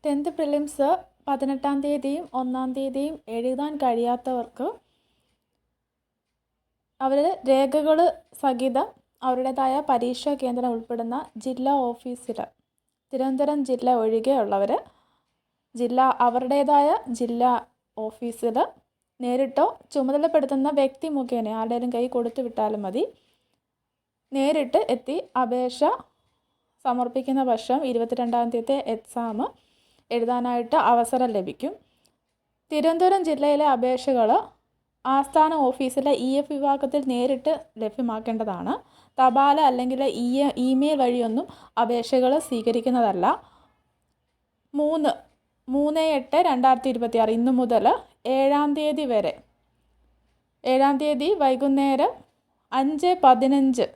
10th prelims 18-ാം തീയതിയും 1-ാം തീയതിയും എഴുതാൻ കഴിയാത്തവർക്ക് അവർ രേഖകൾ സഹിതം അവരുടേതായ പരീക്ഷാ കേന്ദ്രം ഉൾപ്പെടുന്ന ജില്ലാ ഓഫീസിൽ, തിരുവനന്തപുരം ജില്ല ഒഴികെയുള്ളവർ അവരുടേതായ ജില്ലാ ഓഫീസിൽ നേരിട്ടോ ചുമതലപ്പെടുത്തുന്ന വ്യക്തി മുഖേന ആരുടെയും കൈ കൊടുത്തു വിട്ടാലും മതി, നേരിട്ട് എത്തി അപേക്ഷ സമർപ്പിക്കുന്ന പക്ഷം 22-ാം തീയതി എക്സാം എഴുതാനായിട്ട് അവസരം ലഭിക്കും. തിരുവനന്തപുരം ജില്ലയിലെ അപേക്ഷകൾ ആസ്ഥാന ഓഫീസിലെ EF വിഭാഗത്തിൽ നേരിട്ട് ലഭ്യമാക്കേണ്ടതാണ്. തപാൽ അല്ലെങ്കിൽ ഇമെയിൽ വഴിയൊന്നും അപേക്ഷകൾ സ്വീകരിക്കുന്നതല്ല. 3/8/2026 ഇന്നു മുതൽ 7-ാം തീയതി വരെ, 7-ാം തീയതി വൈകുന്നേരം 5:15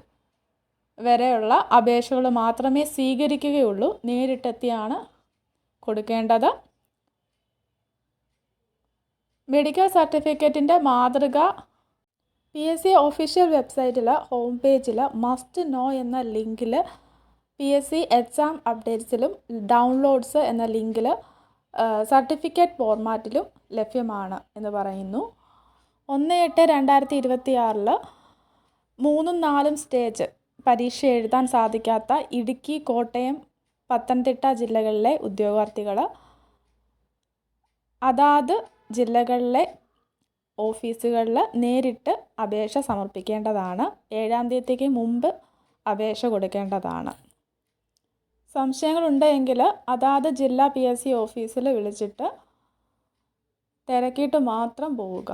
വരെയുള്ള അപേക്ഷകൾ മാത്രമേ സ്വീകരിക്കുകയുള്ളൂ. നേരിട്ടെത്തിയാണ് കൊടുക്കേണ്ടത്. മെഡിക്കൽ സർട്ടിഫിക്കറ്റിൻ്റെ മാതൃക PSC ഒഫീഷ്യൽ വെബ്സൈറ്റിൽ ഹോം പേജിൽ മസ്റ്റ് നോ എന്ന ലിങ്കിൽ PSC എക്സാം അപ്ഡേറ്റ്സിലും ഡൗൺലോഡ്സ് എന്ന ലിങ്കിൽ സർട്ടിഫിക്കറ്റ് ഫോർമാറ്റിലും ലഭ്യമാണ് എന്ന് പറയുന്നു. 1/8/2026 3ഉം 4ഉം സ്റ്റേജ് പരീക്ഷ എഴുതാൻ സാധിക്കാത്ത ഇടുക്കി, കോട്ടയം, പത്തനംതിട്ട ജില്ലകളിലെ ഉദ്യോഗാർത്ഥികൾ അതാത് ജില്ലകളിലെ ഓഫീസുകളിൽ നേരിട്ട് അപേക്ഷ സമർപ്പിക്കേണ്ടതാണ്. 7-ാം തീയതിക്ക് മുമ്പ് അപേക്ഷ കൊടുക്കേണ്ടതാണ്. സംശയങ്ങളുണ്ടെങ്കിൽ അതാത് ജില്ലാ PSC ഓഫീസിൽ വിളിച്ചിട്ട് തിരക്കിയിട്ട് മാത്രം പോവുക.